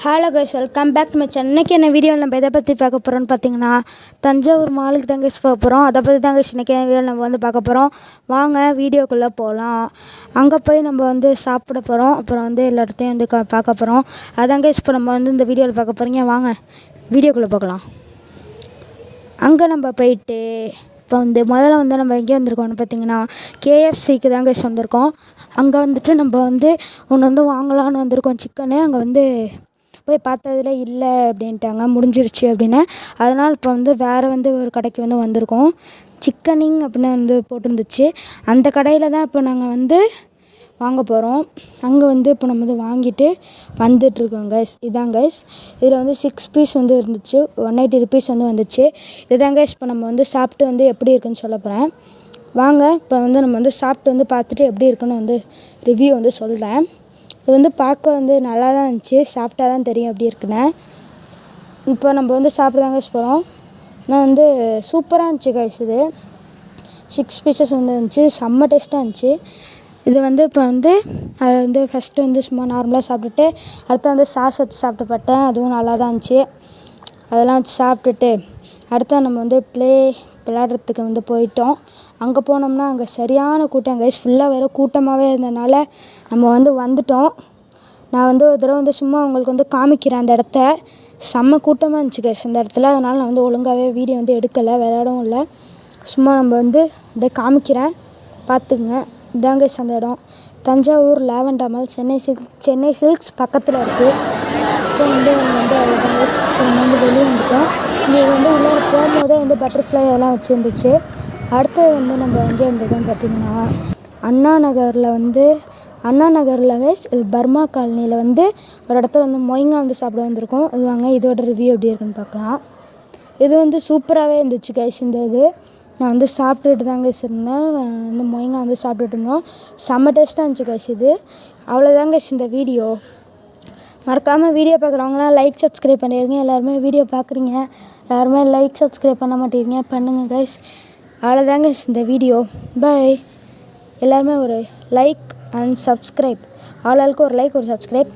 Hello guys, welcome back to my channel. இன்றைக்கி என்ன வீடியோவில் நம்ம எதை பற்றி பார்க்க போகிறோம்னு பார்த்தீங்கன்னா, தஞ்சாவூர் மாலுக்கு தான் கைஸ் பார்க்க போகிறோம். அதை பற்றி தான் கைஸ் இன்றைக்கி வீடியோவில் நம்ம வந்து பார்க்க போகிறோம். வாங்க வீடியோக்குள்ளே போகலாம். அங்கே போய் நம்ம வந்து சாப்பிட போகிறோம். அப்புறம் வந்து எல்லா இடத்தையும் வந்து பார்க்க போகிறோம். அதான் கைஸ் இப்போ நம்ம வந்து இந்த வீடியோவில் பார்க்க போகிறீங்க. வாங்க வீடியோக்குள்ளே பார்க்கலாம். அங்கே நம்ம போயிட்டு இப்போ வந்து முதல்ல வந்து நம்ம எங்கே வந்திருக்கோம்னு பார்த்தீங்கன்னா, KFCக்கு தான் கைஸ் வந்திருக்கோம். அங்கே வந்துட்டு நம்ம வந்து ஒன்று வந்து வாங்கலான்னு வந்திருக்கோம், சிக்கனு. அங்கே வந்து போய் பார்த்ததுல இல்லை அப்படின்ட்டாங்க, முடிஞ்சிருச்சு அப்படின்னு. அதனால் இப்போ வந்து வேறு வந்து ஒரு கடைக்கு வந்து வந்திருக்கோம். சிக்கனிங் அப்படின்னு வந்து போட்டிருந்துச்சு. அந்த கடையில் தான் இப்போ நாங்கள் வந்து வாங்க போகிறோம். அங்கே வந்து இப்போ நம்ம வந்து வாங்கிட்டு வந்துட்டுருக்கோம் கைஸ். இதான் கைஸ், இதில் வந்து 6 பீஸ் வந்து இருந்துச்சு, 180 ருபீஸ் வந்து வந்துச்சு. இதுதான் கைஸ் இப்போ நம்ம வந்து சாப்பிட்டு வந்து எப்படி இருக்குன்னு சொல்ல போகிறேன். வாங்க இப்போ வந்து நம்ம வந்து சாப்பிட்டு வந்து பார்த்துட்டு எப்படி இருக்குன்னு வந்து ரிவ்யூ வந்து சொல்கிறேன். இது வந்து பார்க்க வந்து நல்லா தான் இருந்துச்சு, சாப்பிட்டா தான் தெரியும் எப்படி இருக்குன்னு. இப்போ நம்ம வந்து சாப்பிட தான் கைஸ் போகிறோம். நான் வந்து சூப்பராக இருந்துச்சு கைஸ். இது 6 பீசஸ் வந்து இருந்துச்சு, செம்ம டேஸ்ட்டாக இருந்துச்சு. இது வந்து இப்போ வந்து அதை வந்து ஃபஸ்ட்டு வந்து சும்மா நார்மலாக சாப்பிட்டுட்டு அடுத்து வந்து சாஸ் வச்சு சாப்பிட்டு பார்த்தேன். அதுவும் நல்லா தான் இருந்துச்சு. அதெல்லாம் வச்சு சாப்பிட்டுட்டு அடுத்து நம்ம வந்து விளையாடுறதுக்கு வந்து போயிட்டோம். அங்கே போனோம்னா அங்கே சரியான கூட்டம் கைஸ். ஃபுல்லாக வேறு கூட்டமாகவே இருந்ததுனால நம்ம வந்து வந்துட்டோம். நான் வந்து ஒரு தடவை வந்து சும்மா உங்களுக்கு வந்து காமிக்கிறேன் அந்த இடத்த. செம்ம கூட்டமாக இருந்துச்சு கைஸ் அந்த இடத்துல. அதனால் நான் வந்து ஒழுங்காகவே வீடியோ வந்து எடுக்கலை, விளையாடவும் இல்லை. சும்மா நம்ம வந்து அப்படியே காமிக்கிறேன், பார்த்துக்குங்க. இதான் கைஸ் அந்த இடம். Thanjavur lavender mall, Chennai silks பக்கத்தில் இருக்குது. இப்போ வந்து நம்ம வந்து நம்ம வந்து வெளியே வந்துட்டோம். இங்கே வந்து உள்ளே போகும்போதே வந்து பட்டர்ஃப்ளை எல்லாம் வச்சுருந்துச்சு. அடுத்து வந்து நம்ம எங்கே வந்திருக்கோம்னு பார்த்திங்கன்னா, அண்ணா நகரில் கைஸ் பர்மா காலனியில் வந்து ஒரு இடத்துல வந்து மொய்ங்கா வந்து சாப்பிட வந்திருக்கோம். அது வாங்க இதோட ரிவ்யூ எப்படி இருக்குன்னு பார்க்கலாம். இது வந்து சூப்பராகவே இருந்துச்சு கைஸ். இந்த இது நான் வந்து சாப்பிட்டுட்டு தான் கைஸ் இருந்தேன். இந்த மொய்ங்கா வந்து சாப்பிட்டுட்டு இருந்தோம். செம்ம டேஸ்ட்டாக இருந்துச்சு கைஸ். இது அவ்வளோதான் கைஸ் இந்த வீடியோ. மறக்காமல் வீடியோ பார்க்குறவங்களாம் லைக் சப்ஸ்கிரைப் பண்ணிடுங்க. எல்லாருமே வீடியோ பார்க்குறீங்க, யாருமே லைக் சப்ஸ்கிரைப் பண்ண மாட்டேங்க, பண்ணுங்கள் கைஸ். அவ்வளோதான் கைஸ் இந்த வீடியோ. பாய். எல்லாருமே ஒரு லைக் அண்ட் சப்ஸ்கிரைப், ஆளுக்கு ஒரு லைக் ஒரு சப்ஸ்கிரைப்.